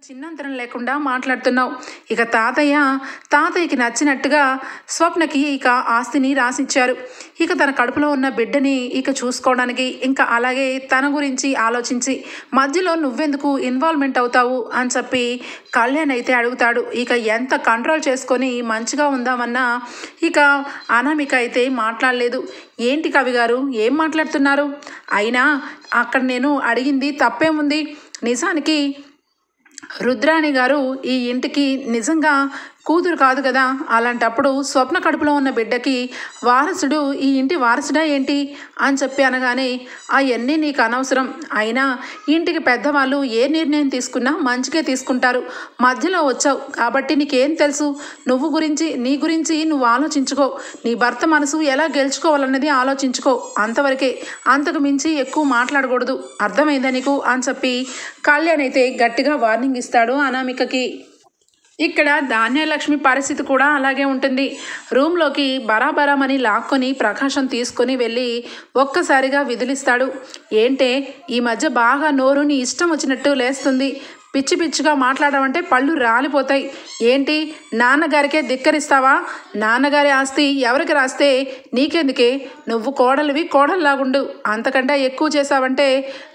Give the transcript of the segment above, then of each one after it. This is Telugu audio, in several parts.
చిన్నంతరం లేకుండా మాట్లాడుతున్నావు. ఇక తాతయ్యకి నచ్చినట్టుగా స్వప్నకి ఇక ఆస్తిని రాసిచ్చారు. ఇక తన కడుపులో ఉన్న బిడ్డని ఇక చూసుకోవడానికి, ఇంకా అలాగే తన గురించి ఆలోచించి మధ్యలో నువ్వెందుకు ఇన్వాల్వ్మెంట్ అవుతావు అని చెప్పి కళ్యాణ్ అయితే అడుగుతాడు. ఇక ఎంత కంట్రోల్ చేసుకొని మంచిగా ఉందామన్నా ఇక అనామిక అయితే మాట్లాడలేదు. ఏంటి కవి గారు ఏం మాట్లాడుతున్నారు? అయినా అక్కడ నేను అడిగింది తప్పేముంది? నిజానికి రుద్రాణి గారు ఈ ఇంటికి నిజంగా కూతురు కాదు కదా. అలాంటప్పుడు స్వప్న కడుపులో ఉన్న బిడ్డకి వారసుడు ఈ ఇంటి వారసుడా ఏంటి అని చెప్పి అనగానే అవన్నీ నీకు అనవసరం. అయినా ఇంటికి పెద్దవాళ్ళు ఏ నిర్ణయం తీసుకున్నా మంచిగా తీసుకుంటారు. మధ్యలో వచ్చావు కాబట్టి నీకేం తెలుసు? నీ గురించి నువ్వు ఆలోచించుకో. నీ భర్త మనసు ఎలా గెలుచుకోవాలన్నది ఆలోచించుకో. అంతవరకే, అంతకు మించి ఎక్కువ మాట్లాడకూడదు. అర్థమైందా నీకు అని చెప్పి కళ్యాణ్ అయితే గట్టిగా వార్నింగ్ ఇస్తాడు అనామికకి. ఇక్కడ ధాన్యలక్ష్మి పరిస్థితి కూడా అలాగే ఉంటుంది. రూమ్లోకి బరాబరామని లాక్కొని ప్రకాశం తీసుకొని వెళ్ళి ఒక్కసారిగా విదిలిస్తాడు. ఏంటే ఈ మధ్య బాగా నోరు నీ ఇష్టం వచ్చినట్టు లేస్తుంది. పిచ్చి పిచ్చిగా మాట్లాడమంటే పళ్ళు రాలిపోతాయి. ఏంటి నాన్నగారికే ధిక్కరిస్తావా? నాన్నగారి ఆస్తి ఎవరికి రాస్తే నీకెందుకే? నువ్వు కోడల్లాగుండు. అంతకంటే ఎక్కువ చేశావంటే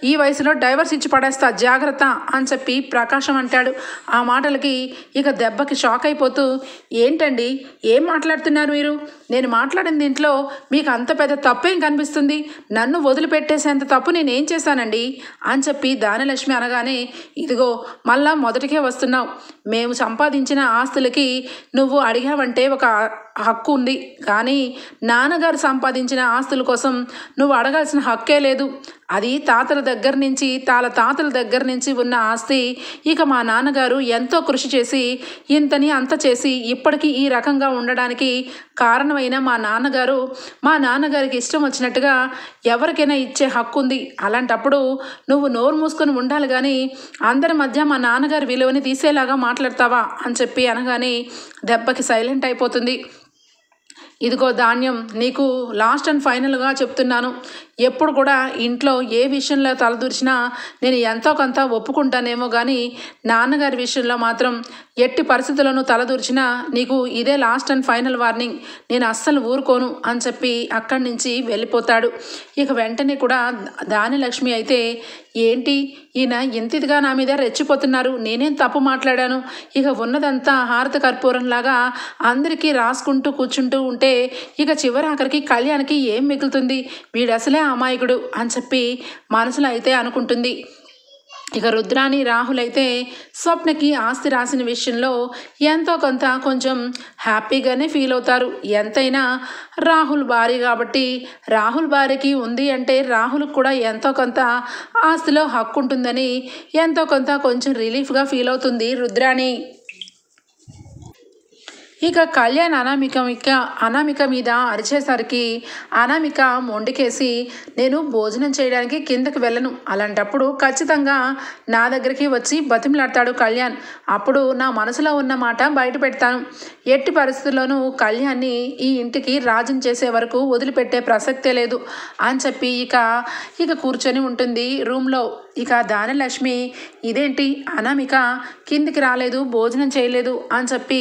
ఈ వయసులో డైవర్స్ ఇచ్చి పడేస్తా, జాగ్రత్త అని చెప్పి ప్రకాశం అంటాడు. ఆ మాటలకి ఇక దెబ్బకి షాక్ అయిపోతూ, ఏంటండి ఏం మాట్లాడుతున్నారు మీరు? నేను మాట్లాడిన దీంట్లో మీకు అంత పెద్ద తప్పేం కనిపిస్తుంది? నన్ను వదిలిపెట్టేసేంత తప్పు నేనేం చేశానండి అని చెప్పి ధాన్యలక్ష్మి అనగానే, ఇదిగో మళ్ళా మొదటికే వస్తున్నావు. మేము సంపాదించిన ఆస్తులకి నువ్వు అడిగావంటే ఒక హక్కు ఉంది, కానీ నాన్నగారు సంపాదించిన ఆస్తుల కోసం నువ్వు అడగాల్సిన హక్కే లేదు. అది తాతల దగ్గర నుంచి ఉన్న ఆస్తి. ఇక మా నాన్నగారు ఎంతో కృషి చేసి ఇంతని అంత చేసి ఇప్పటికీ ఈ రకంగా ఉండడానికి కారణమైన మా నాన్నగారికి ఇష్టం వచ్చినట్టుగా ఎవరికైనా ఇచ్చే హక్కు ఉంది. అలాంటప్పుడు నువ్వు నోరు మూసుకొని ఉండాలి, కానీ అందరి మధ్య మా నాన్నగారి విలువని తీసేలాగా మాట్లాడతావా అని చెప్పి అనగానే దెబ్బకి సైలెంట్ అయిపోతుంది. ఇదిగో ధాన్యం, నీకు లాస్ట్ అండ్ ఫైనల్గా చెప్తున్నాను. ఎప్పుడు కూడా ఇంట్లో ఏ విషయంలో తలదూర్చినా నేను ఎంతో కొంత ఒప్పుకుంటానేమో, కానీ నాన్నగారి విషయంలో మాత్రం ఎట్టి పరిస్థితుల్లోనూ తలదూర్చినా నీకు ఇదే లాస్ట్ అండ్ ఫైనల్ వార్నింగ్. నేను అస్సలు ఊరుకోను అని చెప్పి అక్కడి నుంచి వెళ్ళిపోతాడు. ఇక వెంటనే కూడా ధాన్యలక్ష్మి అయితే, ఏంటి ఈయన ఇంతిదిగా నా మీద రెచ్చిపోతున్నారు? నేనేం తప్పు మాట్లాడాను? ఇక ఉన్నదంతా హారత కర్పూరంలాగా అందరికీ రాసుకుంటూ కూర్చుంటూ ఉంటే ఇక చివరి ఆఖరికి కళ్యాణ్కి ఏం మిగులుతుంది? వీడు అసలే అమాయకుడు అని చెప్పి మనసులో అయితే అనుకుంటుంది. ఇక రుద్రాణి రాహుల్ అయితే స్వప్నకి ఆస్తి రాసిన విషయంలో ఎంతో కొంత కొంచెం హ్యాపీగానే ఫీల్ అవుతారు. ఎంతైనా రాహుల్ భార్య కాబట్టి, రాహుల్ భార్యకి ఉంది అంటే రాహుల్కి కూడా ఎంతో కొంత ఆస్తిలో హక్కు ఉంటుందని ఎంతో కొంత కొంచెం రిలీఫ్గా ఫీల్ అవుతుంది రుద్రాణి. ఇక కళ్యాణ్ అనామిక మీద అరిచేసరికి అనామిక మొండికేసి, నేను భోజనం చేయడానికి కిందకి వెళ్ళను, అలాంటప్పుడు ఖచ్చితంగా నా దగ్గరికి వచ్చి బతిమలాడతాడు కళ్యాణ్. అప్పుడు నా మనసులో ఉన్న మాట బయట పెడతాను. ఎట్టి పరిస్థితుల్లోనూ కళ్యాణ్ని ఈ ఇంటికి రాజుని చేసే వరకు వదిలిపెట్టే ప్రసక్తే లేదు అని చెప్పి ఇక కూర్చొని ఉంటుంది రూమ్లో. ఇక ధాన్యలక్ష్మి, ఇదేంటి అనామిక కిందికి రాలేదు, భోజనం చేయలేదు అని చెప్పి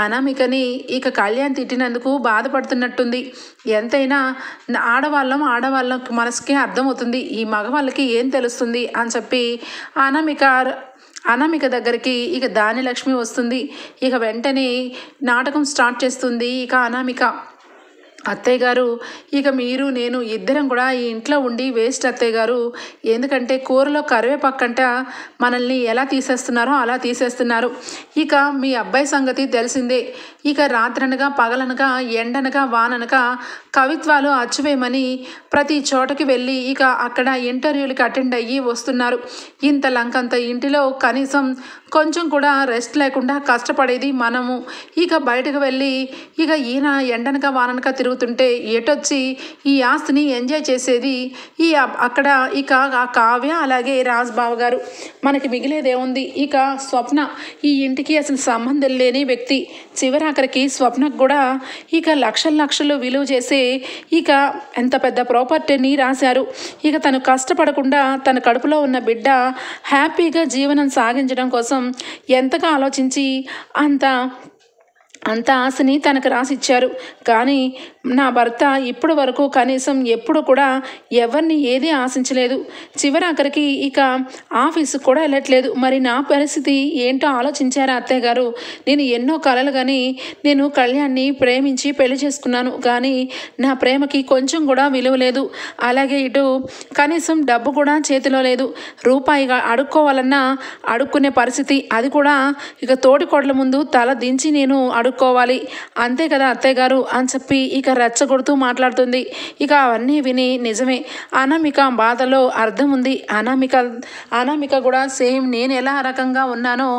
అనామికని ఇక కళ్యాణ్ తిట్టినందుకు బాధపడుతున్నట్టుంది. ఎంతైనా ఆడవాళ్ళం మనసుకే అర్థమవుతుంది, ఈ మగవాళ్ళకి ఏం తెలుస్తుంది అని చెప్పి అనామిక దగ్గరికి ఇక ధాన్యలక్ష్మి వస్తుంది. ఇక వెంటనే నాటకం స్టార్ట్ చేస్తుంది ఇక అనామిక. అత్తయ్య గారు, ఇక మీరు నేను ఇద్దరం కూడా ఈ ఇంట్లో ఉండి వేస్ట్ అత్తయ్య గారు. ఎందుకంటే కూరలో కరివేపాకంట మనల్ని ఎలా తీసేస్తున్నారో అలా తీసేస్తున్నారు. ఇక మీ అబ్బాయి సంగతి తెలిసిందే. ఇక రాత్రనగా పగలనగా ఎండనగా వాననగా కవిత్వాలు అచ్చువేయమని ప్రతి చోటకి వెళ్ళి ఇక అక్కడ ఇంటర్వ్యూలకి అటెండ్ అయ్యి వస్తున్నారు. ఇంత లంకంత ఇంటిలో కనీసం కొంచెం కూడా రెస్ట్ లేకుండా కష్టపడేది మనము. ఇక బయటకు వెళ్ళి ఇక ఈయన ఎండనగా వాననగా తిరుగుతూ తిరుగుతుంటే ఎటొచ్చి ఈ ఆస్తిని ఎంజాయ్ చేసేది అక్కడ ఇక ఆ కావ్య అలాగే రాజ్ బావ గారు. మనకి మిగిలేదేముంది? ఇక స్వప్న ఈ ఇంటికి అసలు సంబంధం లేని వ్యక్తి. చివరాఖరికి స్వప్నకు కూడా ఇక లక్షలు విలువ చేసే ఇక ఎంత పెద్ద ప్రాపర్టీని రాశారు. ఇక తను కష్టపడకుండా తన కడుపులో ఉన్న బిడ్డ హ్యాపీగా జీవనం సాగించడం కోసం ఎంతగా ఆలోచించి అంత ఆశని తనకు రాసిచ్చారు. కానీ నా భర్త ఇప్పటి వరకు కనీసం ఎప్పుడు కూడా ఎవరిని ఏదీ ఆశించలేదు. చివరాఖరికి ఇక ఆఫీసుకు కూడా వెళ్ళట్లేదు. మరి నా పరిస్థితి ఏంటో ఆలోచించారా అత్తయ్య గారు? నేను ఎన్నో కలలు కానీ నేను కళ్యాణ్ని ప్రేమించి పెళ్లి చేసుకున్నాను. కానీ నా ప్రేమకి కొంచెం కూడా విలువ లేదు. అలాగే ఇటు కనీసం డబ్బు కూడా చేతిలో లేదు. రూపాయిగా అడుక్కోవాలన్నా అడుక్కునే పరిస్థితి, అది కూడా ఇక తోటికోడల ముందు తల దించి నేను అడుక్కోవాలి. అంతే కదా అత్తయ్య గారు అని చెప్పి ఇక రెచ్చగొడుతూ మాట్లాడుతుంది. ఇక అవన్నీ విని నిజమే, అనామిక బాధలో అర్థం ఉంది. అనామిక కూడా సేమ్ నేను ఎలా రకంగా ఉన్నానో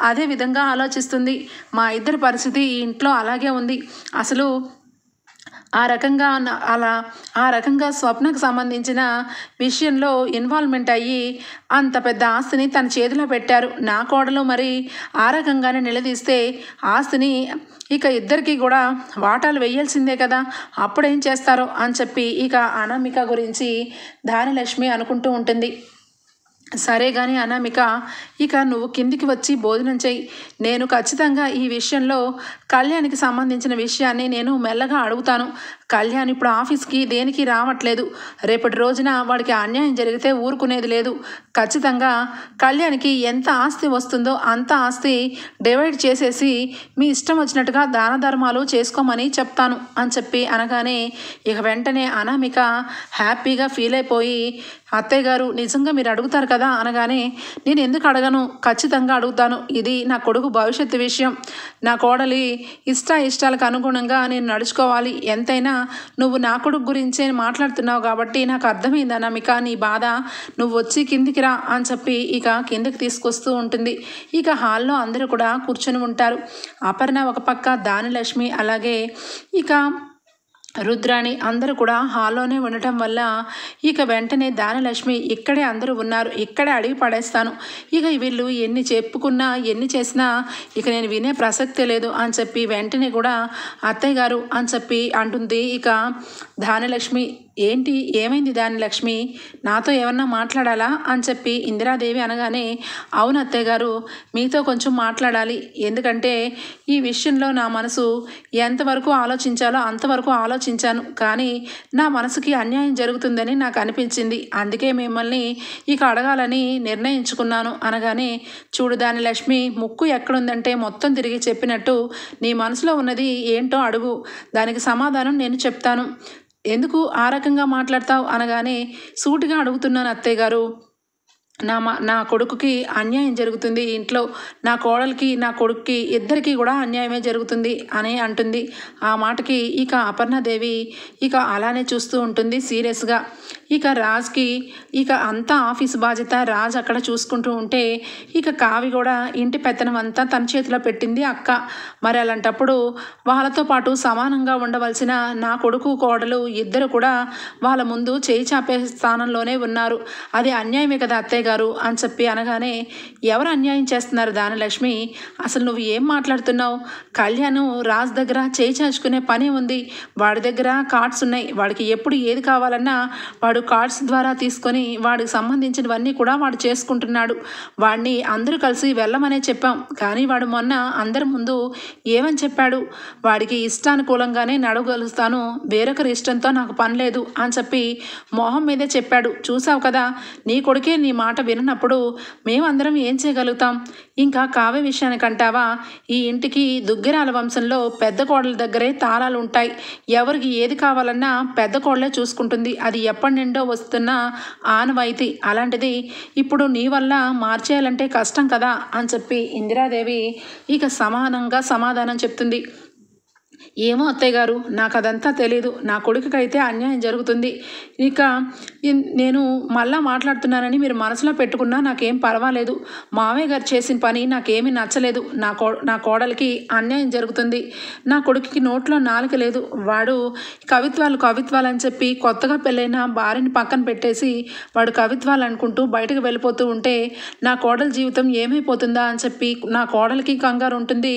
అదే విధంగా ఆలోచిస్తుంది. మా ఇద్దరి పరిస్థితి ఈ ఇంట్లో అలాగే ఉంది. అసలు ఆ రకంగా స్వప్నకు సంబంధించిన విషయంలో ఇన్వాల్వ్మెంట్ అయ్యి అంత పెద్ద ఆస్తిని తన చేతిలో పెట్టారు. నా కోడలు మరి ఆ రకంగానే నిలదీస్తే ఆస్తిని ఇక ఇద్దరికి కూడా వాటాలు వేయాల్సిందే కదా, అప్పుడేం చేస్తారో అని చెప్పి ఇక అనామిక గురించి ధాన్యలక్ష్మి అనుకుంటూ ఉంటుంది. సరే కానీ అనామిక, ఇక నువ్వు కిందికి వచ్చి భోజనం చెయ్యి. నేను ఖచ్చితంగా ఈ విషయంలో కళ్యాణ్కి సంబంధించిన విషయాన్ని నేను మెల్లగా అడుగుతాను. కళ్యాణ్ ఇప్పుడు ఆఫీస్కి దేనికి రావట్లేదు. రేపటి రోజున వాడికి అన్యాయం జరిగితే ఊరుకునేది లేదు. ఖచ్చితంగా కళ్యాణ్కి ఎంత ఆస్తి వస్తుందో అంత ఆస్తి డివైడ్ చేసేసి మీ ఇష్టం వచ్చినట్టుగా దాన ధర్మాలు చేసుకోమని చెప్తాను అని చెప్పి అనగానే ఇక వెంటనే అనామిక హ్యాపీగా ఫీల్ అయిపోయి, అత్తయ్య గారు నిజంగా మీరు అడుగుతారు కదా అనగానే, నేను ఎందుకు అడగను, ఖచ్చితంగా అడుగుతాను. ఇది నా కొడుకు భవిష్యత్తు విషయం. నా కోడలి ఇష్టాలకు అనుగుణంగా నేను నడుచుకోవాలి. ఎంతైనా నువ్వు నా కొడుకు గురించే మాట్లాడుతున్నావు కాబట్టి నాకు అర్థమైంది అనామిక నీ బాధ. నువ్వు వచ్చి కిందికి రా అని చెప్పి ఇక కిందికి తీసుకొస్తూ ఉంటుంది. ఇక హాల్లో అందరూ కూడా కూర్చొని ఉంటారు. అపర్ణ ఒక పక్క, ధాన్యలక్ష్మి అలాగే ఇక రుద్రాణి అందరూ కూడా హాల్లోనే ఉండటం వల్ల ఇక వెంటనే ధాన్యలక్ష్మి ఇక్కడే అందరూ ఉన్నారు, ఇక్కడే అడిగి పడేస్తాను. ఇక వీళ్ళు ఎన్ని చెప్పుకున్నా ఎన్ని చేసినా ఇక నేను వినే ప్రసక్తే లేదు అని చెప్పి వెంటనే కూడా అత్తయ్య గారు అని చెప్పి అంటుంది. ఇక ధాన్యలక్ష్మి, ఏంటి ఏమైంది ధాన్యలక్ష్మి, నాతో ఏమన్నా మాట్లాడాలా అని చెప్పి ఇందిరాదేవి అనగానే, అవును అత్తయ్య గారు, మీతో కొంచెం మాట్లాడాలి. ఎందుకంటే ఈ విషయంలో నా మనసు ఎంతవరకు ఆలోచించాలో అంతవరకు ఆలోచించాను. కానీ నా మనసుకి అన్యాయం జరుగుతుందని నాకు అనిపించింది. అందుకే మిమ్మల్ని ఇక అడగాలని నిర్ణయించుకున్నాను అనగానే, చూడు ధాన్యలక్ష్మి, ముక్కు ఎక్కడుందంటే మొత్తం తిరిగి చెప్పినట్టు నీ మనసులో ఉన్నది ఏంటో అడుగు, దానికి సమాధానం నేను చెప్తాను. ఎందుకు ఆ రకంగా మాట్లాడతావు అనగానే, సూటిగా అడుగుతున్నాను అత్తయ్య గారు, నా కొడుకుకి అన్యాయం జరుగుతుంది ఇంట్లో. నా కోడలికి నా కొడుక్కి ఇద్దరికీ కూడా అన్యాయమే జరుగుతుంది అని అంటుంది. ఆ మాటకి ఇక అపర్ణాదేవి ఇక అలానే చూస్తూ ఉంటుంది సీరియస్గా. ఇక రాజ్కి ఇక అంతా ఆఫీస్ బాధ్యత రాజ్ అక్కడ చూసుకుంటూ ఉంటే ఇక కావి కూడా ఇంటి పెత్తనం అంతా తన చేతిలో పెట్టింది అక్క. మరి అలాంటప్పుడు వాళ్ళతో పాటు సమానంగా ఉండవలసిన నా కొడుకు కోడలు ఇద్దరు కూడా వాళ్ళ ముందు చేయి చాపే స్థానంలోనే ఉన్నారు. అది అన్యాయమే కదా అత్తయ్య గారు అని చెప్పి అనగానే, ఎవరు అన్యాయం చేస్తున్నారు ధాన్యలక్ష్మి, అసలు నువ్వు ఏం మాట్లాడుతున్నావు? కళ్యాణ్ రాజ్ దగ్గర చేయి చాచుకునే పని ఉంది. వాడి దగ్గర కార్డ్స్ ఉన్నాయి. వాడికి ఎప్పుడు ఏది కావాలన్నా వాడు కార్డ్స్ ద్వారా తీసుకొని వాడికి సంబంధించినవన్నీ కూడా వాడు చేసుకుంటున్నాడు. వాడిని అందరూ కలిసి వెళ్ళమనే చెప్పాం. కానీ వాడు మొన్న అందరి ముందు ఏమని చెప్పాడు, వాడికి ఇష్టానుకూలంగానే నడవగలుగుతాను, వేరొకరి ఇష్టంతో నాకు పని లేదు అని చెప్పి మొహం మీదే చెప్పాడు. చూసావు కదా, నీ కొడుకే నీ మాట వినప్పుడు మేమందరం ఏం చేయగలుగుతాం? ఇంకా కావ్య విషయానికంటావా, ఈ ఇంటికి దుగ్గిరాల వంశంలో పెద్ద కోడల దగ్గరే తాళాలు ఉంటాయి. ఎవరికి ఏది కావాలన్నా పెద్ద కోడలే చూసుకుంటుంది. అది ఎప్పటి నుండో వస్తున్న ఆనవాయితీ. అలాంటిది ఇప్పుడు నీ వల్ల మార్చేయాలంటే కష్టం కదా అని చెప్పి ఇందిరాదేవి ఇక సమాధానం చెప్తుంది. ఏమో అత్తయ్య గారు, నాకు అదంతా తెలీదు. నా కొడుకుకైతే అన్యాయం జరుగుతుంది. ఇక నేను మళ్ళా మాట్లాడుతున్నానని మీరు మనసులో పెట్టుకున్నా నాకేం పర్వాలేదు. మావయ్య గారు చేసిన పని నాకేమీ నచ్చలేదు. నా కోడలికి అన్యాయం జరుగుతుంది. నా కొడుకుకి నోట్లో నాలుక లేదు. వాడు కవిత్వాలు అని చెప్పి కొత్తగా పెళ్ళైన భార్యని పక్కన పెట్టేసి వాడు కవిత్వాలు అనుకుంటూ బయటకు వెళ్ళిపోతూ ఉంటే నా కోడలి జీవితం ఏమైపోతుందా అని చెప్పి నా కోడలికి కంగారు ఉంటుంది,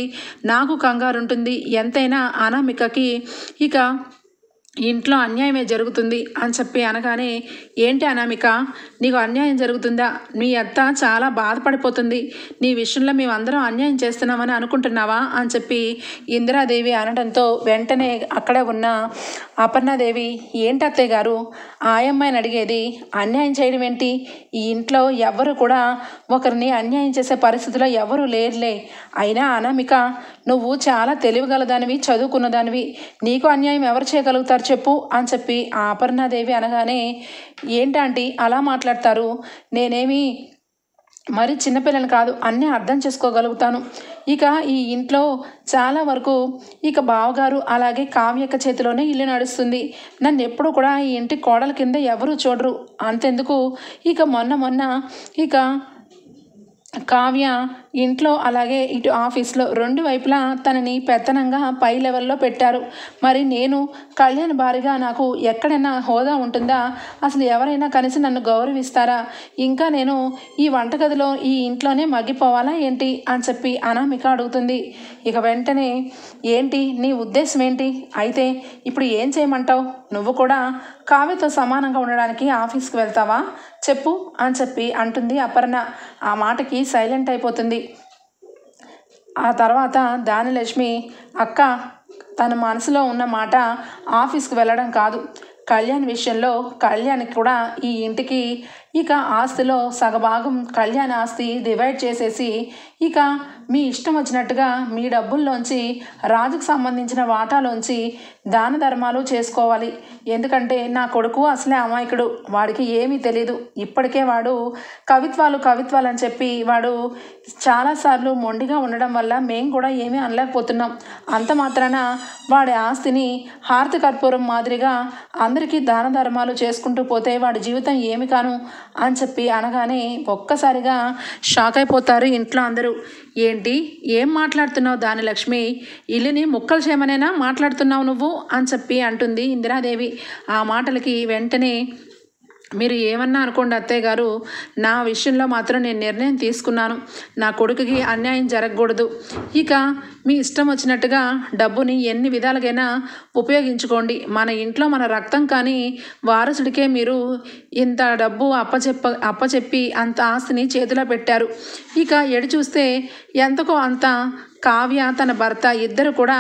నాకు కంగారు ఉంటుంది. ఎంతైనా అనామికకి ఇక ఇంట్లో అన్యాయమే జరుగుతుంది అని చెప్పి అనగానే, ఏంటి అనామిక, నీకు అన్యాయం జరుగుతుందా? మీ అత్త చాలా బాధపడిపోతుంది. నీ విషయంలో మేమందరం అన్యాయం చేస్తున్నామని అనుకుంటున్నావా అని చెప్పి ఇందిరాదేవి అనడంతో వెంటనే అక్కడే ఉన్న అపర్ణాదేవి, ఏంటి అత్తయ్య గారు ఆయమ్మాయిని అడిగేది? అన్యాయం చేయడం ఏంటి? ఈ ఇంట్లో ఎవ్వరు కూడా ఒకరిని అన్యాయం చేసే పరిస్థితిలో ఎవరూ లేరులే. అయినా అనామిక, నువ్వు చాలా తెలివిగలదానివి, చదువుకున్నదానివి. నీకు అన్యాయం ఎవరు చేయగలుగుతారు చెప్పు అని చెప్పి ఆ అపర్ణాదేవి అనగానే, ఏంటంటే అలా మాట్లాడతారు? నేనేమి మరి చిన్నపిల్లని కాదు, అన్నీ అర్థం చేసుకోగలుగుతాను. ఇక ఈ ఇంట్లో చాలా వరకు ఇక బావగారు అలాగే కావ్యక్క చేతిలోనే ఇల్లు నడుస్తుంది. నన్ను ఎప్పుడు కూడా ఈ ఇంటి కోడల కింద ఎవరూ చూడరు. అంతెందుకు, ఇక మొన్న ఇక కావ్య ఇంట్లో అలాగే ఇటు ఆఫీస్లో రెండు వైపులా తనని పెత్తనంగా పై లెవెల్లో పెట్టారు. మరి నేను కళ్యాణ్ భారీగా నాకు ఎక్కడైనా హోదా ఉంటుందా? అసలు ఎవరైనా కలిసి నన్ను గౌరవిస్తారా? ఇంకా నేను ఈ వంటగదిలో ఈ ఇంట్లోనే మగ్గిపోవాలా ఏంటి అని చెప్పి అనామిక అడుగుతుంది. ఇక వెంటనే, ఏంటి నీ ఉద్దేశం ఏంటి? అయితే ఇప్పుడు ఏం చేయమంటావు? నువ్వు కూడా కావ్యతో సమానంగా ఉండడానికి ఆఫీస్కి వెళ్తావా చెప్పు అని చెప్పి అంటుంది అపర్ణ. ఆ మాటకి సైలెంట్ అయిపోతుంది. ఆ తర్వాత దానిలక్ష్మి, అక్క, తన మనసులో ఉన్న మాట ఆఫీస్కి వెళ్ళడం కాదు, కళ్యాణ్ విషయంలో కళ్యాణ్కి కూడా ఈ ఇంటికి ఇక ఆస్తిలో సగభాగం కళ్యాణ్ ఆస్తి డివైడ్ చేసేసి ఇక మీ ఇష్టం వచ్చినట్టుగా మీ డబ్బుల్లోంచి రాజుకు సంబంధించిన వాటాలోంచి దాన ధర్మాలు చేసుకోవాలి. ఎందుకంటే నా కొడుకు అసలే అమాయకుడు, వాడికి ఏమీ తెలీదు. ఇప్పటికే వాడు కవిత్వాలు అని చెప్పి వాడు చాలాసార్లు మొండిగా ఉండడం వల్ల మేము కూడా ఏమీ అనలేకపోతున్నాం. అంత మాత్రాన వాడి ఆస్తిని హారతి కర్పూరం మాదిరిగా అందరికీ దాన ధర్మాలు చేసుకుంటూ పోతే వాడి జీవితం ఏమి కాను అని చెప్పి అనగానే ఒక్కసారిగా షాక్ అయిపోతారు ఇంట్లో అందరూ. ఏంటి, ఏం మాట్లాడుతున్నావు దానిలక్ష్మి? ఇల్లుని ముక్కలు చేయమనేనా మాట్లాడుతున్నావు నువ్వు అని చెప్పి అంటుంది ఇందిరాదేవి. ఆ మాటలకి వెంటనే, మీరు ఏమన్నా అనుకోండి అత్తయ్య గారు, నా విషయంలో మాత్రం నేను నిర్ణయం తీసుకున్నాను. నా కొడుకుకి అన్యాయం జరగకూడదు. ఇక మీ ఇష్టం వచ్చినట్టుగా డబ్బుని ఎన్ని విధాలుగైనా ఉపయోగించుకోండి. మన ఇంట్లో మన రక్తం కానీ వారసుడికే మీరు ఇంత డబ్బు అప్పచెప్పి అంత ఆస్తిని చేతిలో పెట్టారు. ఇక ఎడి చూస్తే ఎంతకో అంత కావ్య తన భర్త ఇద్దరు కూడా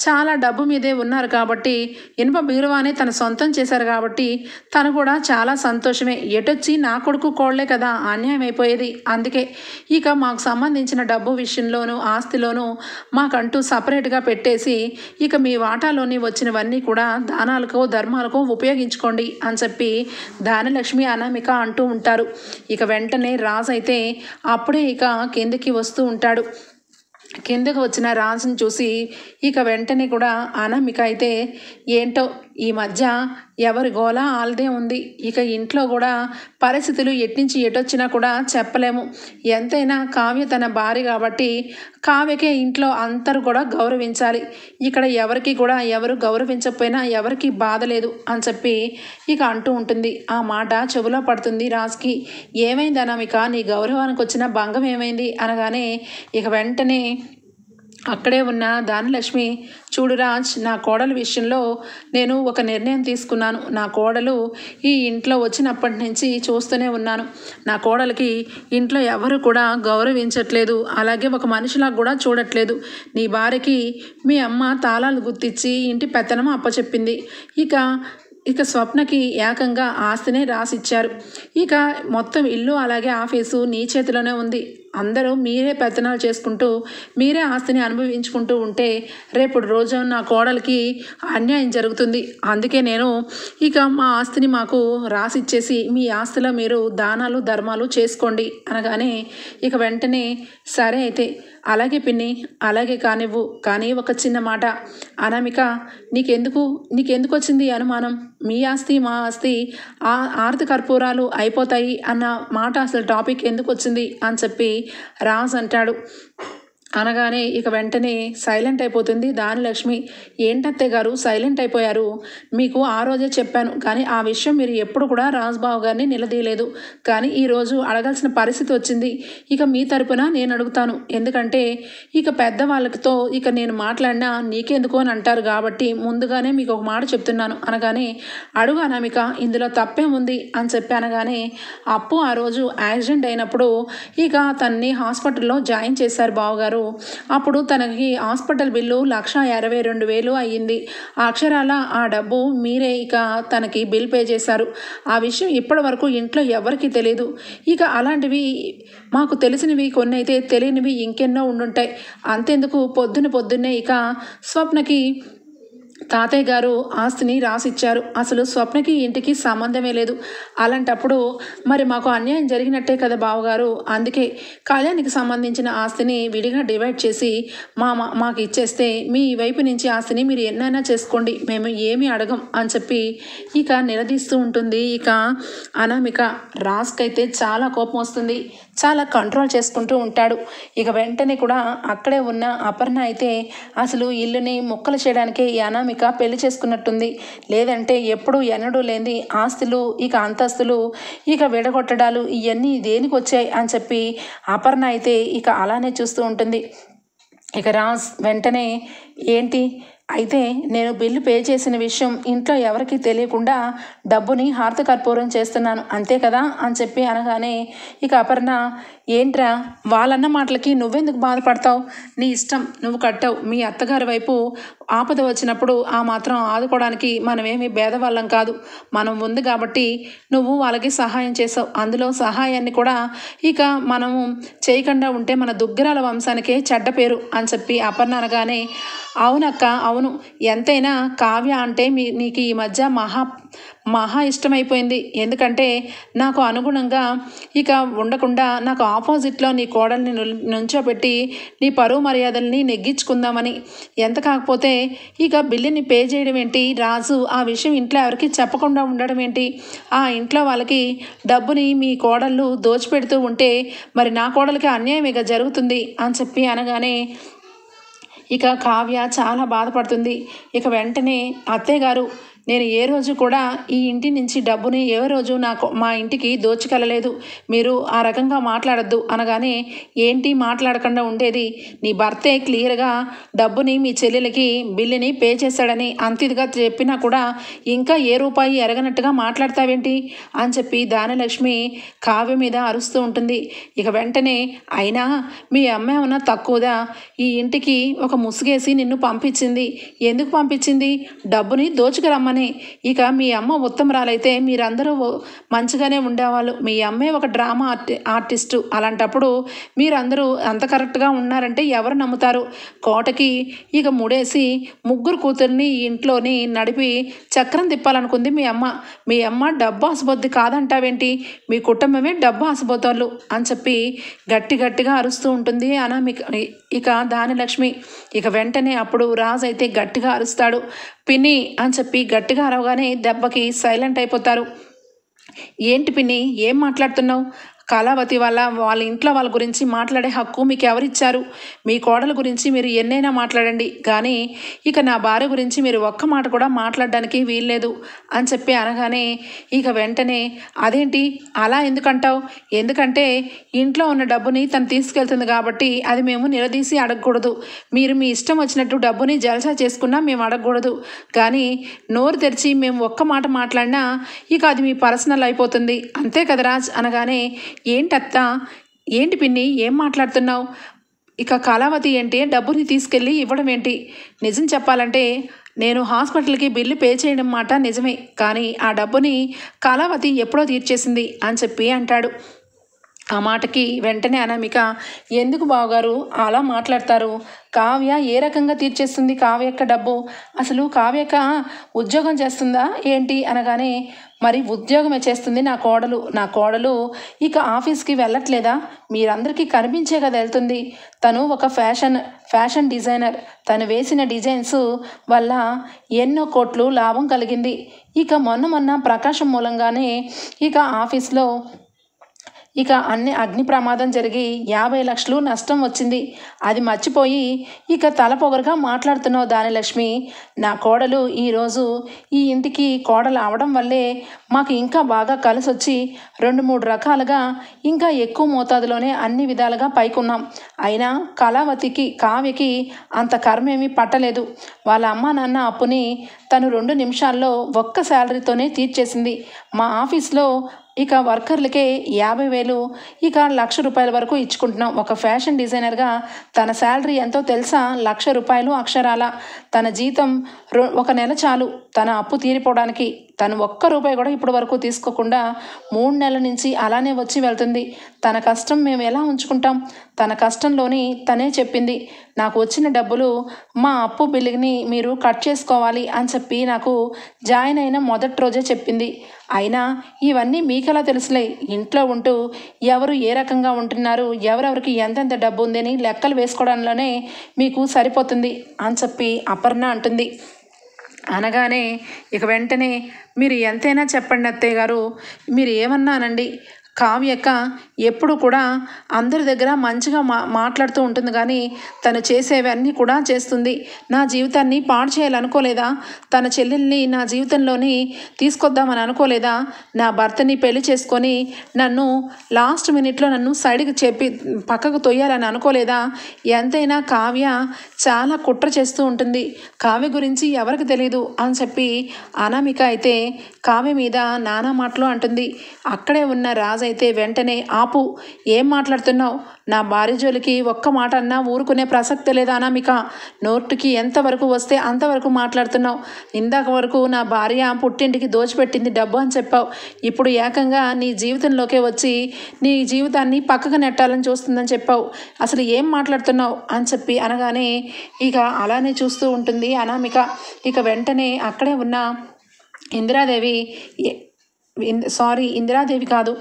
చాలా డబ్బు మీదే ఉన్నారు కాబట్టి, ఇనుప బీరువానే తన సొంతం చేశారు కాబట్టి తను కూడా చాలా సంతోషమే. ఎటొచ్చి నా కొడుకు కోళ్లే కదా అన్యాయం అయిపోయేది. అందుకే ఇక మాకు సంబంధించిన డబ్బు విషయంలోనూ ఆస్తిలోనూ మాకంటూ సపరేట్గా పెట్టేసి ఇక మీ వాటాలోని వచ్చినవన్నీ కూడా దానాలకు ధర్మాలకు ఉపయోగించుకోండి అని చెప్పి దానలక్ష్మి అనామిక అంటూ ఉంటారు. ఇక వెంటనే రాజు అయితే అప్పుడే ఇక కిందకి వస్తూ ఉంటాడు. కిందకు వచ్చిన రాజుని చూసి ఇక వెంటనే కూడా అనామిక అయితే, ఏంటో ఈ మధ్య ఎవరి గోల ఆల్దే ఉంది. ఇక ఇంట్లో కూడా పరిస్థితులు ఎట్నుంచి ఎటొచ్చినా కూడా చెప్పలేము. ఎంతైనా కావ్య తన భార్య కాబట్టి కావ్యకే ఇంట్లో అందరూ కూడా గౌరవించాలి. ఇక్కడ ఎవరికి కూడా ఎవరు గౌరవించకపోయినా ఎవరికి బాధ లేదు అని చెప్పి ఇక అంటూ ఉంటుంది. ఆ మాట చెవిలో పడుతుంది రాజుకి. ఏమైంది అనామిక, నీ గౌరవానికి వచ్చిన భంగం ఏమైంది అనగానే ఇక వెంటనే అక్కడే ఉన్న దానలక్ష్మి, చూడు రాజ్, నా కోడల విషయంలో నేను ఒక నిర్ణయం తీసుకున్నాను. నా కోడలు ఈ ఇంట్లో వచ్చినప్పటి నుంచి చూస్తూనే ఉన్నాను. నా కోడలికి ఇంట్లో ఎవరు కూడా గౌరవించట్లేదు, అలాగే ఒక మనిషిలా కూడా చూడట్లేదు. నీ భార్యకి మీ అమ్మ తాళాలు గుర్తించి ఇంటి పెత్తనం అప్పచెప్పింది. ఇక స్వప్నకి ఏకంగా ఆస్తినే రాసిచ్చారు. ఇక మొత్తం ఇల్లు అలాగే ఆఫీసు నీ చేతిలోనే ఉంది. అందరూ మీరే పెత్తనాలు చేసుకుంటూ మీరే ఆస్తిని అనుభవించుకుంటూ ఉంటే రేపు రోజు నా కోడలికి అన్యాయం జరుగుతుంది. అందుకే నేను ఇక మా ఆస్తిని మాకు రాసిచ్చేసి మీ ఆస్తిలో మీరు దానాలు ధర్మాలు చేసుకోండి అనగానే ఇక వెంటనే సరే అయితే అలాగే పిన్ని, అలాగే కానివ్వు. కానీ ఒక చిన్న మాట అనామిక, నీకెందుకు వచ్చింది అనుమానం? మీ ఆస్తి మా ఆస్తి ఆర్తి కర్పూరాలు అయిపోతాయి అన్న మాట అసలు టాపిక్ ఎందుకు వచ్చింది అని చెప్పి రాజ్ అంటాడు. అనగానే ఇక వెంటనే సైలెంట్ అయిపోతుంది దానిలక్ష్మి. ఏంటత్తయ్య గారు సైలెంట్ అయిపోయారు? మీకు ఆ రోజే చెప్పాను, కానీ ఆ విషయం మీరు ఎప్పుడు కూడా రాజ్బాబు గారిని నిలదీయలేదు. కానీ ఈరోజు అడగాల్సిన పరిస్థితి వచ్చింది. ఇక మీ తరపున నేను అడుగుతాను. ఎందుకంటే ఇక పెద్దవాళ్ళతో ఇక నేను మాట్లాడినా నీకెందుకు అని అంటారు కాబట్టి ముందుగానే మీకు ఒక మాట చెప్తున్నాను అనగానే అడుగు అనామిక, ఇందులో తప్పేముంది అని చెప్పి అనగానే అప్పు ఆ రోజు యాక్సిడెంట్ అయినప్పుడు ఇక తన్ని హాస్పిటల్లో జాయిన్ చేశారు బావగారు. అప్పుడు తనకి హాస్పిటల్ బిల్లు 1,62,000 అయ్యింది. అక్షరాల ఆ డబ్బు మీరే ఇక తనకి బిల్ పే చేశారు. ఆ విషయం ఇప్పటి వరకు ఇంట్లో ఎవరికి తెలియదు. ఇక అలాంటివి మాకు తెలిసినవి కొన్ని అయితే తెలియనివి ఇంకెన్నో ఉండుంటాయి. అంతెందుకు పొద్దున్నే ఇక స్వప్నకి తాతయ్య గారు ఆస్తిని రాసిచ్చారు. అసలు స్వప్నకి ఇంటికి సంబంధమే లేదు. అలాంటప్పుడు మరి మాకు అన్యాయం జరిగినట్టే కదా బావగారు. అందుకే కళ్యాణ్కి సంబంధించిన ఆస్తిని విడిగా డివైడ్ చేసి మాకు ఇచ్చేస్తే మీ వైపు నుంచి ఆస్తిని మీరు ఎన్నైనా చేసుకోండి, మేము ఏమీ అడగం అని చెప్పి ఇక నిలదీస్తూ ఉంటుంది. ఇక అనామిక రాజ్కైతే చాలా కోపం వస్తుంది. చాలా కంట్రోల్ చేసుకుంటూ ఉంటాడు. ఇక వెంటనే కూడా అక్కడే ఉన్న అపర్ణ అయితే అసలు ఇల్లుని ముక్కలు చేయడానికే ఈ అనామిక పెళ్లి చేసుకున్నట్టుంది. లేదంటే ఎప్పుడు ఎన్నడూ లేని ఆస్తులు ఇక అంతస్తులు ఇక విడగొట్టడాలు ఇవన్నీ దేనికి వచ్చాయి అని చెప్పి అపర్ణ అయితే ఇక అలానే చూస్తూ ఉంటుంది. ఇక రాజ్ వెంటనే ఏంటి అయితే నేను బిల్లు పే చేసిన విషయం ఇంట్లో ఎవరికి తెలియకుండా డబ్బుని హారతి కర్పూరం చేస్తున్నాను అంతే కదా అని చెప్పి అనగానే ఇక అపర్ణ ఏంట్రా వాళ్ళన్న మాటలకి నువ్వెందుకు బాధపడతావు? నీ ఇష్టం, నువ్వు కట్టావు. మీ అత్తగారి వైపు ఆపద వచ్చినప్పుడు ఆ మాత్రం ఆదుకోవడానికి మనమేమి భేదవాళ్ళం కాదు. మనం ఉంది కాబట్టి నువ్వు వాళ్ళకి సహాయం చేసావు. అందులో సహాయాన్ని కూడా ఇక మనము చేయకుండా ఉంటే మన దుగ్గరాల వంశానికే చెడ్డ పేరు అని చెప్పి అపర్ణ అనగానే అవునక్క అవును, ఎంతైనా కావ్య అంటే నీకు ఈ మధ్య మహా ఇష్టమైపోయింది. ఎందుకంటే నాకు అనుగుణంగా ఇక ఉండకుండా నాకు ఆపోజిట్లో నీ కోడల్ని నుంచోబెట్టి నీ పరువు మర్యాదల్ని నెగ్గించుకుందామని. ఎంత కాకపోతే ఇక బిల్లుని పే చేయడం ఏంటి? రాజు ఆ విషయం ఇంట్లో ఎవరికి చెప్పకుండా ఉండడం ఏంటి? ఆ ఇంట్లో వాళ్ళకి డబ్బుని మీ కోడళ్ళు దోచిపెడుతూ ఉంటే మరి నా కోడలికి అన్యాయం ఇక జరుగుతుంది అని చెప్పి అనగానే ఇక కావ్య చాలా బాధపడుతుంది. ఇక వెంటనే అత్తయ్య గారు నేను ఏ రోజు కూడా ఈ ఇంటి నుంచి డబ్బుని ఏ రోజు మా ఇంటికి దోచుకెళ్ళలేదు. మీరు ఆ రకంగా మాట్లాడద్దు అనగానే ఏంటి మాట్లాడకుండా ఉండేది? నీ భర్తే క్లియర్గా డబ్బుని మీ చెల్లెలకి బిల్లుని పే చేశాడని అంతిదిగా చెప్పినా కూడా ఇంకా ఏ రూపాయి ఎరగనట్టుగా మాట్లాడతావేంటి అని చెప్పి దానలక్ష్మి కావ్య మీద అరుస్తూ ఉంటుంది. ఇక వెంటనే అయినా మీ అమ్మ ఏమన్నా తక్కువదా? ఈ ఇంటికి ఒక ముసుగేసి నిన్ను పంపించింది. ఎందుకు పంపించింది? డబ్బుని దోచుకురమ్మని. ఇక మీ అమ్మ ఉత్తమరాలైతే మీరందరూ మంచిగానే ఉండేవాళ్ళు. మీ అమ్మే ఒక డ్రామా ఆర్టిస్టు. అలాంటప్పుడు మీరందరూ అంత కరెక్ట్గా ఉన్నారంటే ఎవరు నమ్ముతారు? కోటకి ఇక ముడేసి ముగ్గురు కూతుర్ని ఇంట్లోని నడిపి చక్రం తిప్పాలనుకుంది మీ అమ్మ. మీ అమ్మ డబ్బు ఆసుబొద్ది కాదంటావేంటి? మీ కుటుంబమే డబ్బు ఆసుబోతోళ్ళు అని చెప్పి గట్టిగా అరుస్తూ ఉంటుంది అనామిక ఇక దానిలక్ష్మి. ఇక వెంటనే అప్పుడు రాజు అయితే గట్టిగా అరుస్తాడు. పిన్ని అని చెప్పి గట్టిగా అరవగానే దెబ్బకి సైలెంట్ అయిపోతారు. ఏంటి పిన్ని ఏం మాట్లాడుతున్నావు? కళావతి వాళ్ళ ఇంట్లో వాళ్ళ గురించి మాట్లాడే హక్కు మీకు ఎవరిచ్చారు? మీ కోడల గురించి మీరు ఎన్నైనా మాట్లాడండి, కానీ ఇక నా భార్య గురించి మీరు ఒక్క మాట కూడా మాట్లాడడానికి వీల్లేదు అని చెప్పి అనగానే ఇక వెంటనే అదేంటి అలా ఎందుకంటావు? ఎందుకంటే ఇంట్లో ఉన్న డబ్బుని తను తీసుకెళ్తుంది కాబట్టి అది మేము నిలదీసి అడగకూడదు. మీరు మీ ఇష్టం వచ్చినట్టు డబ్బుని జల్సా చేసుకున్నా మేము అడగకూడదు. కానీ నోరు తెరిచి మేము ఒక్క మాట మాట్లాడినా ఇక అది మీ పర్సనల్ అయిపోతుంది అంతే కదా రాజ్ అనగానే ఏంటత్తా ఏంటి పిన్ని ఏం మాట్లాడుతున్నావు? ఇక కళావతి ఏంటి డబ్బుని తీసుకెళ్ళి ఇవ్వడం ఏంటి? నిజం చెప్పాలంటే నేను హాస్పిటల్కి బిల్లు పే చేయడం మాట నిజమే, కానీ ఆ డబ్బుని కళావతి ఎప్పుడో తీర్చేసింది అని చెప్పి అంటాడు. ఆ మాటకి వెంటనే అనామిక, ఎందుకు బావగారు అలా మాట్లాడతారు? కావ్య ఏ రకంగా తీర్చేస్తుంది కావ్య యొక్క డబ్బు? అసలు కావ్య యొక్క ఉద్యోగం చేస్తుందా ఏంటి అనగానే, మరి ఉద్యోగమే చేస్తుంది నా కోడలు ఇక ఆఫీస్కి వెళ్ళట్లేదా? మీరందరికీ కనిపించే కదా వెళ్తుంది. తను ఒక ఫ్యాషన్ డిజైనర్. తను వేసిన డిజైన్స్ వల్ల ఎన్నో కోట్లు లాభం కలిగింది. ఇక మొన్న ప్రకాశం మూలంగానే ఇక ఆఫీస్లో అగ్ని ప్రమాదం జరిగి 50 లక్షలు నష్టం వచ్చింది. అది మర్చిపోయి ఇక తలపొగరుగా మాట్లాడుతున్నావు దానిలక్ష్మి. నా కోడలు ఈరోజు ఈ ఇంటికి కోడలు అవడం వల్లే మాకు ఇంకా బాగా కలిసి వచ్చి 2-3 రకాలుగా ఇంకా ఎక్కువ మోతాదులోనే అన్ని విధాలుగా పైకున్నాం. అయినా కావ్యకి అంత కర్మేమీ పట్టలేదు. వాళ్ళ అమ్మ నాన్న అప్పుని తను 2 నిమిషాల్లో ఒక్క శాలరీతోనే తీర్చేసింది. మా ఆఫీస్లో ఇక వర్కర్లకే 50,000 ఇక 1,00,000 రూపాయల వరకు ఇచ్చుకుంటున్నాం. ఒక ఫ్యాషన్ డిజైనర్గా తన శాలరీ ఎంతో తెలుసా? 1,00,000 రూపాయలు అక్షరాల. తన జీతం 1 నెల చాలు తన అప్పు తీరిపోవడానికి. తను ఒక్క రూపాయి కూడా ఇప్పటి వరకు తీసుకోకుండా 3 నెలల నుంచి అలానే వచ్చి వెళ్తుంది. తన కష్టం మేము ఎలా ఉంచుకుంటాం? తన కష్టంలోని తనే చెప్పింది, నాకు వచ్చిన డబ్బులు మా అప్పు బిల్లుని మీరు కట్ చేసుకోవాలి అని చెప్పి నాకు జాయిన్ అయిన మొదటి రోజే చెప్పింది. అయినా ఇవన్నీ మీకెలా తెలుసులే? ఇంట్లో ఉంటూ ఎవరు ఏ రకంగా ఉంటున్నారు, ఎవరెవరికి ఎంతెంత డబ్బు ఉందని లెక్కలు వేసుకోవడంలోనే మీకు సరిపోతుంది అని చెప్పి అపర్ణ అంటుంది. అనగానే ఇక వెంటనే, మీరు ఎంతైనా చెప్పండి అత్తయ్య గారు, మీరు ఏమన్నానండి, కావ్యక్క ఎప్పుడు కూడా అందరి దగ్గర మంచిగా మాట్లాడుతూ ఉంటుంది, కానీ తను చేసేవన్నీ కూడా చేస్తుంది. నా జీవితాన్ని పాడు చేయాలనుకోలేదా? తన చెల్లెల్ని నా జీవితంలోని తీసుకొద్దామని అనుకోలేదా? నా భర్తని పెళ్లి చేసుకొని నన్ను లాస్ట్ మినిట్లో నన్ను సైడ్కి చెప్పి పక్కకు తొయ్యాలని అనుకోలేదా? ఎంతైనా కావ్య చాలా కుట్ర చేస్తూ ఉంటుంది. కావ్య గురించి ఎవరికి తెలీదు అని చెప్పి అనామిక అయితే కావ్య మీద నానా మాటలు అంటుంది. అక్కడే ఉన్న రాజు అయితే వెంటనే, ఆపు, ఏం మాట్లాడుతున్నావు? నా భార్య జోలికి ఒక్క మాట అన్నా ఊరుకునే ప్రసక్తి లేదా అనామిక? నోటుకి ఎంతవరకు వస్తే అంతవరకు మాట్లాడుతున్నావు. ఇందాక వరకు నా భార్య పుట్టింటికి దోచిపెట్టింది డబ్బు అని చెప్పావు. ఇప్పుడు ఏకంగా నీ జీవితంలోకే వచ్చి నీ జీవితాన్ని పక్కకు నెట్టాలని చూస్తుందని చెప్పావు. అసలు ఏం మాట్లాడుతున్నావు అని చెప్పి అనగానే ఇక అలానే చూస్తూ ఉంటుంది అనామిక. ఇక వెంటనే అక్కడే ఉన్న ఇందిరాదేవి కాదు,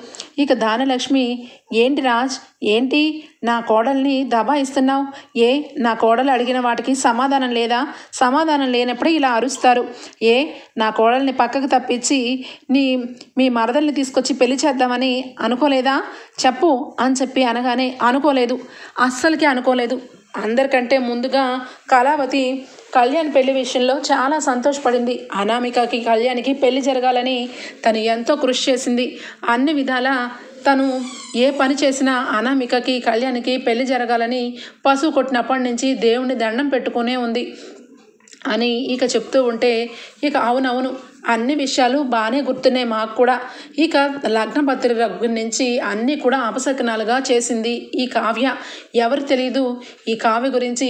ఇక దానలక్ష్మి, ఏంటి రాజ్, ఏంటి నా కోడల్ని దబాయిస్తున్నావు? నా కోడలు అడిగిన వాటికి సమాధానం లేదా? సమాధానం లేనప్పుడే ఇలా అరుస్తారు. నా కోడల్ని పక్కకు తప్పించి మీ మరదల్ని తీసుకొచ్చి పెళ్లి చేద్దామని అనుకోలేదా? చెప్పు అని చెప్పి అనగానే, అనుకోలేదు, అస్సలకి అనుకోలేదు. అందరికంటే ముందుగా కళావతి కళ్యాణ్ పెళ్లి విషయంలో చాలా సంతోషపడింది. అనామికకి కళ్యాణ్కి పెళ్లి జరగాలని తను ఎంతో కృషి చేసింది. అన్ని విధాలా తను ఏ పని చేసినా అనామికకి కళ్యాణ్కి పెళ్లి జరగాలని పశువు కొట్టినప్పటి నుంచి దేవుణ్ణి దండం పెట్టుకునే ఉంది అని ఇక చెప్తూ ఉంటే, ఇక అవునవును, అన్ని విషయాలు బాగానే గుర్తున్నాయి మాకు కూడా. ఇక లగ్నపత్రిక దగ్గర నుంచి అన్నీ కూడా అపశకనాలుగా చేసింది ఈ కావ్య. ఎవరు తెలీదు ఈ కావ్య గురించి?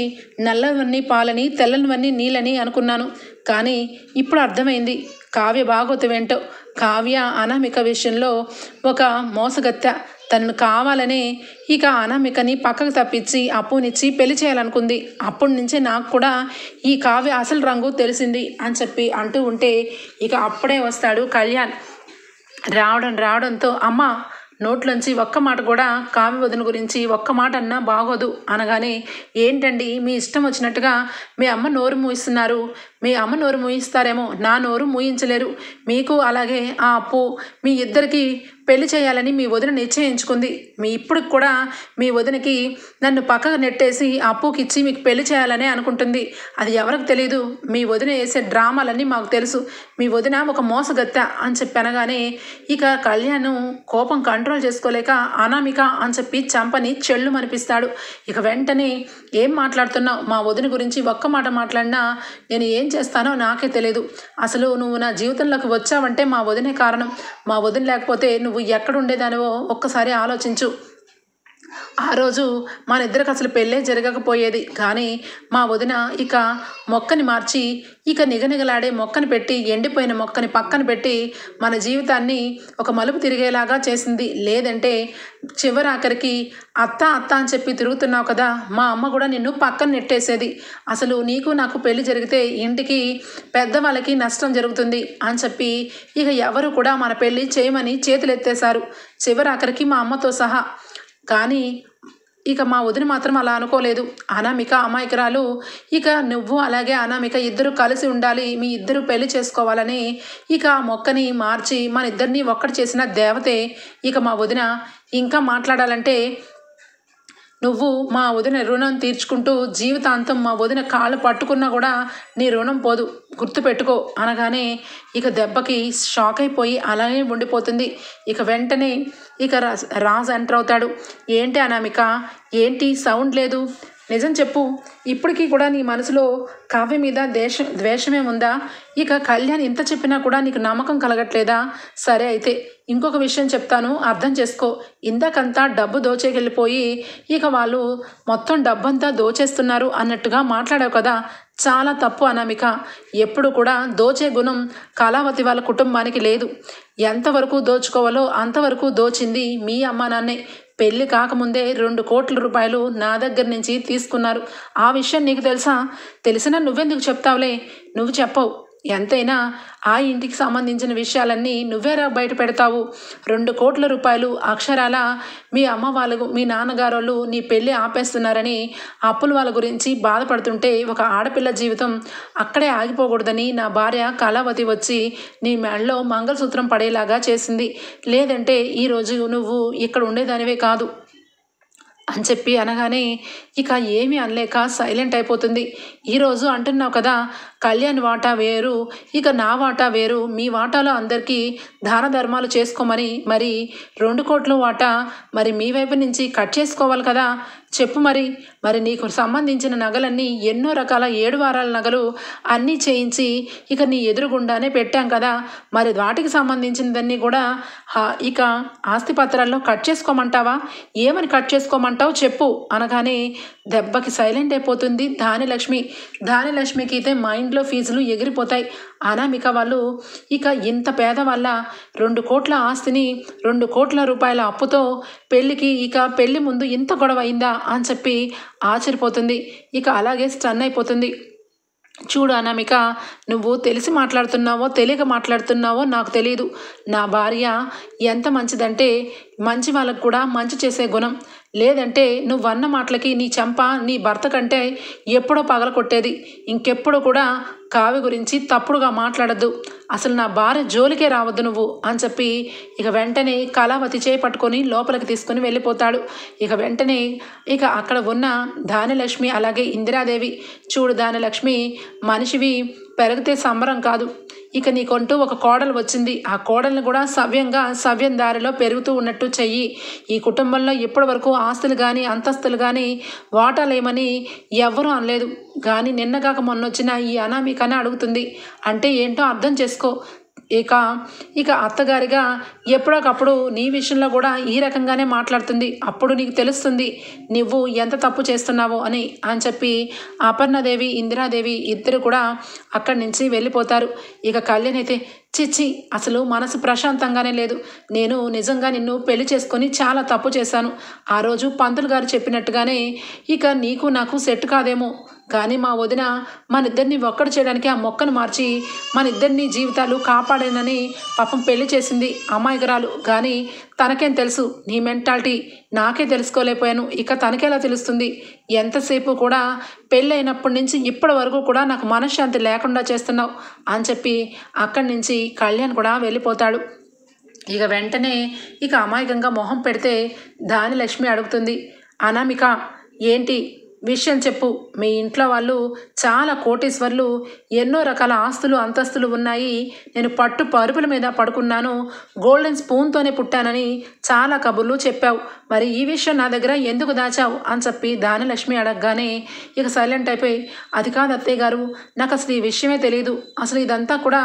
నల్లవన్నీ పాలని, తెల్లనివన్నీ నీళ్ళని అనుకున్నాను, కానీ ఇప్పుడు అర్థమైంది కావ్య భాగవతం ఏంటో. కావ్య అనామిక విషయంలో ఒక మోసగత్తె. తనను కావాలనే ఇక అనామికని పక్కకు తప్పించి అప్పునిచ్చి పెళ్లి చేయాలనుకుంది. అప్పటి నుంచే నాకు కూడా ఈ కావ్య అసలు రంగు తెలిసింది అని చెప్పి అంటూ ఉంటే, ఇక అప్పుడే వస్తాడు కళ్యాణ్. రావడంతో అమ్మ నోట్లోంచి ఒక్క మాట కూడా కావ్య వదిన గురించి ఒక్క మాట అన్నా బాగోదు అనగానే, ఏంటండి మీ ఇష్టం వచ్చినట్టుగా మీ అమ్మ నోరు మూయిస్తున్నారు? మీ అమ్మ నోరు మూయిస్తారేమో, నా నోరు మూయించలేరు. మీకు అలాగే ఆ అప్పు మీ ఇద్దరికి పెళ్లి చేయాలని మీ వదిన నిశ్చయించుకుంది. ఇప్పుడు కూడా మీ వదినకి నన్ను పక్కకు నెట్టేసి అప్పుకి ఇచ్చి మీకు పెళ్లి చేయాలనే అనుకుంటుంది. అది ఎవరికి తెలీదు. మీ వదిన వేసే డ్రామాలన్నీ మాకు తెలుసు. మీ వదిన ఒక మోసగత్తె అని చెప్పి అనగానే ఇక కళ్యాణ్ కోపం కంట్రోల్ చేసుకోలేక అనామిక అని చెప్పి చంపని చెళ్ళు మనిపిస్తాడు. ఇక వెంటనే, ఏం మాట్లాడుతున్నావు? మా వదిన గురించి ఒక్క మాట మాట్లాడినా నేను ఏం చేస్తానో నాకే తెలియదు. అసలు నువ్వు నా జీవితంలోకి వచ్చావంటే మా వదినే కారణం. మా వదిన లేకపోతే నువ్వు ఎక్కడ ఉండేదానివో ఒక్కసారి ఆలోచించు ఆ రోజు మన ఇద్దరికి అసలు పెళ్ళే జరగకపోయేది. కానీ మా వదిన ఇక మొక్కని మార్చి ఇక నిగనిగలాడే మొక్కని పెట్టి, ఎండిపోయిన మొక్కని పక్కన పెట్టి మన జీవితాన్ని ఒక మలుపు తిరిగేలాగా చేసింది. లేదంటే చివరాఖరికి అత్త అత్త అని చెప్పి తిరుగుతున్నావు కదా, మా అమ్మ కూడా నిన్ను పక్కన నెట్టేసేది. అసలు నీకు నాకు పెళ్లి జరిగితే ఇంటికి పెద్దవాళ్ళకి నష్టం జరుగుతుంది అని చెప్పి ఇక ఎవరు కూడా మన పెళ్ళి చేయమని చేతులెత్తేశారు, చివరాఖరికి మా అమ్మతో సహా. కానీ ఇక మా వదిన మాత్రం అలా అనుకోలేదు. అనామిక అమాయకురాలు, ఇక నువ్వు అలాగే అనామిక ఇద్దరు కలిసి ఉండాలి, మీ ఇద్దరు పెళ్లి చేసుకోవాలని ఇక ఆ మొక్కని మార్చి మన ఇద్దరిని ఒక్కటి చేసిన దేవతే ఇక మా వదిన. ఇంకా మాట్లాడాలంటే నువ్వు మా వదిన రుణం తీర్చుకుంటూ జీవితాంతం మా వదిన కాళ్ళు పట్టుకున్నా కూడా నీ రుణం పోదు, గుర్తుపెట్టుకో అనగానే ఇక దెబ్బకి షాక్ అయిపోయి అలాగే ఉండిపోతుంది. ఇక వెంటనే ఇక రాజ్ ఎంటర్ అవుతాడు. ఏంటి అనామిక, ఏంటి సౌండ్ లేదు, నిజం చెప్పు, ఇప్పటికీ కూడా నీ మనసులో కావ్య మీద ద్వేషమే ఉందా? ఇక కళ్యాణ్ ఇంత చెప్పినా కూడా నీకు నమ్మకం కలగట్లేదా? సరే అయితే ఇంకొక విషయం చెప్తాను, అర్థం చేసుకో. ఇందాకంతా డబ్బు దోచేకెళ్ళిపోయి ఇక వాళ్ళు మొత్తం డబ్బంతా దోచేస్తున్నారు అన్నట్టుగా మాట్లాడావు కదా, చాలా తప్పు అనామిక. ఎప్పుడు కూడా దోచే గుణం కళావతి వాళ్ళ కుటుంబానికి లేదు. ఎంతవరకు దోచుకోవాలో అంతవరకు దోచింది మీ అమ్మ నాన్నే. పెళ్ళి కాకముందే 2 కోట్ల రూపాయలు నా దగ్గర నుంచి తీసుకున్నారు. ఆ విషయం నీకు తెలుసా? తెలిసినా నువ్వెందుకు చెప్తావులే, నువ్వు చెప్పవు. ఎంతైనా ఆ ఇంటికి సంబంధించిన విషయాలన్నీ నువ్వేరా బయట పెడతావు. 2 కోట్ల రూపాయలు అక్షరాల మీ అమ్మ వాళ్ళు, మీ నాన్నగారు వాళ్ళు నీ పెళ్ళి ఆపేస్తున్నారని అప్పుల వాళ్ళ గురించి బాధపడుతుంటే ఒక ఆడపిల్ల జీవితం అక్కడే ఆగిపోకూడదని నా భార్య కళావతి వచ్చి నీ మెడలో మంగళసూత్రం పడేలాగా చేసింది. లేదంటే ఈరోజు నువ్వు ఇక్కడ ఉండేదానివే కాదు అని చెప్పి అనగానే ఇక ఏమీ అనలేక సైలెంట్ అయిపోతుంది. ఈరోజు అంటున్నావు కదా, కళ్యాణ్ వాటా వేరు, ఇక నా వాటా వేరు, మీ వాటాలో అందరికీ దాన ధర్మాలు చేసుకోమని మరి 2 కోట్ల వాటా మరి మీ వైపు నుంచి కట్ చేసుకోవాలి కదా, చెప్పు మరి నీకు సంబంధించిన నగలన్నీ ఎన్నో రకాల 7 వారాల నగలు అన్నీ చేయించి ఇక నీ ఎదురుగుండానే పెట్టాం కదా, మరి వాటికి సంబంధించినదన్నీ కూడా ఇక ఆస్తి పత్రాల్లో కట్ చేసుకోమంటావా? ఏమని కట్ చేసుకోమంటావు చెప్పు అనగానే దెబ్బకి సైలెంట్ అయిపోతుంది ధాన్యలక్ష్మికి అయితే మైండ్లో ఫీజులు ఎగిరిపోతాయి. అనామిక వాళ్ళు ఇక ఇంత పేద వల్ల 2 కోట్ల ఆస్తిని 2 కోట్ల రూపాయల అప్పుతో పెళ్ళికి ఇక పెళ్ళి ముందు ఇంత గొడవ అయిందా అని చెప్పి ఆశ్చర్యపోతుంది. ఇక అలాగే స్టన్ అయిపోతుంది. చూడు అనామిక, నువ్వు తెలిసి మాట్లాడుతున్నావో తెలియక మాట్లాడుతున్నావో నాకు తెలియదు. నా భార్య ఎంత మంచిదంటే మంచి వాళ్ళకు కూడా మంచి చేసే గుణం. లేదంటే నువ్వన్న మాటలకి నీ చెంప నీ భర్త కంటే ఎప్పుడో పగల కొట్టేది. ఇంకెప్పుడు కూడా కావ్య గురించి తప్పుడుగా మాట్లాడద్దు, అసలు నా భార్య జోలికే రావద్దు నువ్వు అని చెప్పి ఇక వెంటనే కళావతి చేపట్టుకొని లోపలికి తీసుకొని వెళ్ళిపోతాడు. ఇక వెంటనే ఇక అక్కడ ఉన్న ధాన్యలక్ష్మి అలాగే ఇందిరాదేవి, చూడు ధాన్యలక్ష్మి, మనిషివి పెరిగితే సంబరం కాదు, ఇక నీకంటూ ఒక కోడలు వచ్చింది, ఆ కోడల్ని కూడా సవ్యం దారిలో పెరుగుతూ ఉన్నట్టు చెయ్యి. ఈ కుటుంబంలో ఇప్పటి వరకు ఆస్తులు కానీ అంతస్తులు కానీ వాటాలేమని ఎవ్వరూ అనలేదు, కానీ నిన్నగాక మొన్నొచ్చిన ఈ అనామికనే అడుగుతుంది. అంటే ఏంటో అర్థం చేసుకో. ఇక అత్తగారిగా ఎప్పుడోకప్పుడు నీ విషయంలో కూడా ఈ రకంగానే మాట్లాడుతుంది. అప్పుడు నీకు తెలుస్తుంది నువ్వు ఎంత తప్పు చేస్తున్నావో అని చెప్పి అపర్ణదేవి ఇందిరాదేవి ఇద్దరు కూడా అక్కడి నుంచి వెళ్ళిపోతారు. ఇక కళ్యాణ్ అయితే చిచ్చి, అసలు మనసు ప్రశాంతంగానే లేదు, నేను నిజంగా నిన్ను పెళ్లి చేసుకొని చాలా తప్పు చేశాను. ఆ రోజు పంతులు గారు చెప్పినట్టుగానే ఇక నీకు నాకు సెట్ కాదేమో, కానీ మా వదిన మన ఇద్దరిని ఒక్కడు చేయడానికి ఆ మొక్కను మార్చి మన ఇద్దరిని జీవితాలు కాపాడేనని పాపం పెళ్లి చేసింది అమాయకురాలు. కానీ తనకేం తెలుసు నీ మెంటాలిటీ, నాకే తెలుసుకోలేకపోయాను, ఇక తనకేలా తెలుస్తుంది? ఎంతసేపు కూడా పెళ్ళైనప్పటి నుంచి ఇప్పటి వరకు కూడా నాకు మనశ్శాంతి లేకుండా చేస్తున్నావు అని చెప్పి అక్కడి నుంచి కళ్యాణ్ కూడా వెళ్ళిపోతాడు. ఇక వెంటనే ఇక అమాయకంగా మొహం పెడితే ధాన్యలక్ష్మి అడుగుతుంది, అనామిక ఏంటి విషయం చెప్పు. మీ ఇంట్లో వాళ్ళు చాలా కోటీశ్వర్లు, ఎన్నో రకాల ఆస్తులు అంతస్తులు ఉన్నాయి, నేను పట్టు పరుపుల మీద పడుకున్నాను, గోల్డెన్ స్పూన్తోనే పుట్టానని చాలా కబుర్లు చెప్పావు, మరి ఈ విషయం నా దగ్గర ఎందుకు దాచావు అని చెప్పి ధాన్యలక్ష్మి అడగగానే ఇక సైలెంట్ అయిపోయి, అది కాదు అత్తయ్య గారు, నాకు అసలు ఈ విషయమే తెలియదు, అసలు ఇదంతా కూడా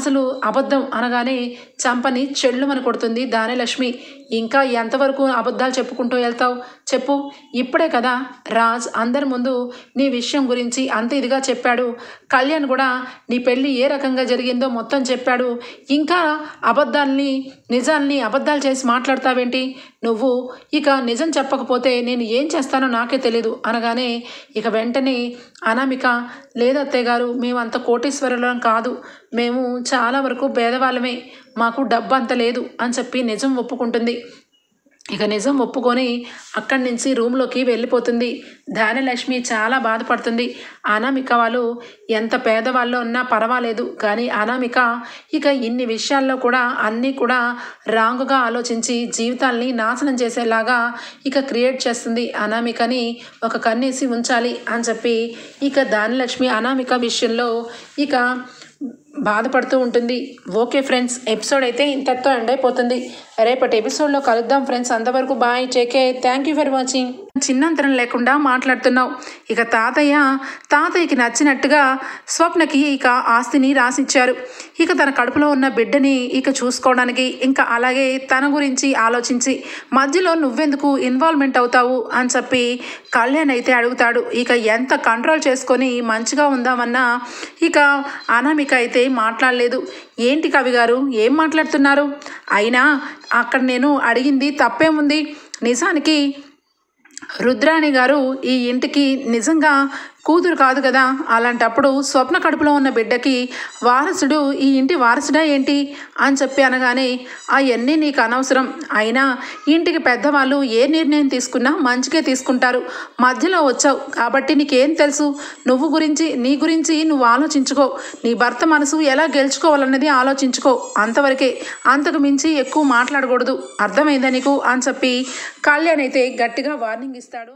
అసలు అబద్ధం అనగానే చంపని చెళ్ళుమని కొడుతుంది ధాన్యలక్ష్మి. ఇంకా ఎంతవరకు అబద్ధాలు చెప్పుకుంటూ వెళ్తావు, చెప్పు. ఇప్పుడే కదా రాజ్ అందరి ముందు నీ విషయం గురించి అంత ఇదిగా చెప్పాడు. కళ్యాణ్ కూడా నీ పెళ్ళి ఏ రకంగా జరిగిందో మొత్తం చెప్పాడు. ఇంకా నిజాల్ని అబద్ధాలు చేసి మాట్లాడతావేంటి? నువ్వు ఇక నిజం చెప్పకపోతే నేను ఏం చేస్తానో నాకే తెలీదు అనగానే ఇక వెంటనే అనామిక, లేదత్తయ్య గారు, మేము అంత కోటీశ్వరులం కాదు, మేము చాలా వరకు పేదవాళ్ళమే, మాకు డబ్బు అంత లేదు అని చెప్పి నిజం ఒప్పుకుంటుంది. ఇక నిజం ఒప్పుకొని అక్కడి నుంచి రూమ్లోకి వెళ్ళిపోతుంది. ధాన్యలక్ష్మి చాలా బాధపడుతుంది. అనామిక వాళ్ళు ఎంత పేదవాళ్ళు ఉన్నా పర్వాలేదు, కానీ అనామిక ఇక ఇన్ని విషయాల్లో కూడా అన్నీ కూడా రాంగుగా ఆలోచించి జీవితాల్ని నాశనం చేసేలాగా ఇక క్రియేట్ చేస్తుంది. అనామికని ఒక కన్నేసి ఉంచాలి అని చెప్పి ఇక ధాన్యలక్ష్మి అనామిక విషయంలో ఇక బాధపడుతూ ఉంటుంది. ఓకే ఫ్రెండ్స్, ఎపిసోడ్ అయితే ఇంతటితో ఎండ్ అయిపోతుంది. రేపటి ఎపిసోడ్లో కలుద్దాం ఫ్రెండ్స్. అంతవరకు bye, take care, thank you for watching. చిన్నంతరం లేకుండా మాట్లాడుతున్నావు. ఇక తాతయ్యకి నచ్చినట్టుగా స్వప్నకి ఇక ఆస్తిని రాసిచ్చారు. ఇక తన కడుపులో ఉన్న బిడ్డని ఇక చూసుకోవడానికి, ఇంకా అలాగే తన గురించి ఆలోచించి మధ్యలో నువ్వెందుకు ఇన్వాల్వ్మెంట్ అవుతావు అని చెప్పి కళ్యాణ్ అయితే అడుగుతాడు. ఇక ఎంత కంట్రోల్ చేసుకొని మంచిగా ఉందామన్నా ఇక అనామిక అయితే మాట్లాడలేదు. ఏంటి కవి గారు, ఏం మాట్లాడుతున్నారు? అయినా అక్కడ నేను అడిగింది తప్పేముంది? నిజానికి రుద్రాణి గారు ఈ ఇంటికి నిజంగా కూతురు కాదు కదా. అలాంటప్పుడు స్వప్న కడుపులో ఉన్న బిడ్డకి వారసుడు ఈ ఇంటి వారసుడా ఏంటి అని చెప్పి అనగానే అవన్నీ నీకు అనవసరం. అయినా ఇంటికి పెద్దవాళ్ళు ఏ నిర్ణయం తీసుకున్నా మంచిగా తీసుకుంటారు. మధ్యలో వచ్చావు కాబట్టి నీకేం తెలుసు? నీ గురించి నువ్వు ఆలోచించుకో. నీ భర్త మనసు ఎలా గెలుచుకోవాలన్నది ఆలోచించుకో, అంతవరకే. అంతకు మించి ఎక్కువ మాట్లాడకూడదు, అర్థమైందా నీకు అని చెప్పి కళ్యాణ్ అయితే గట్టిగా వార్నింగ్ ఇస్తాడు.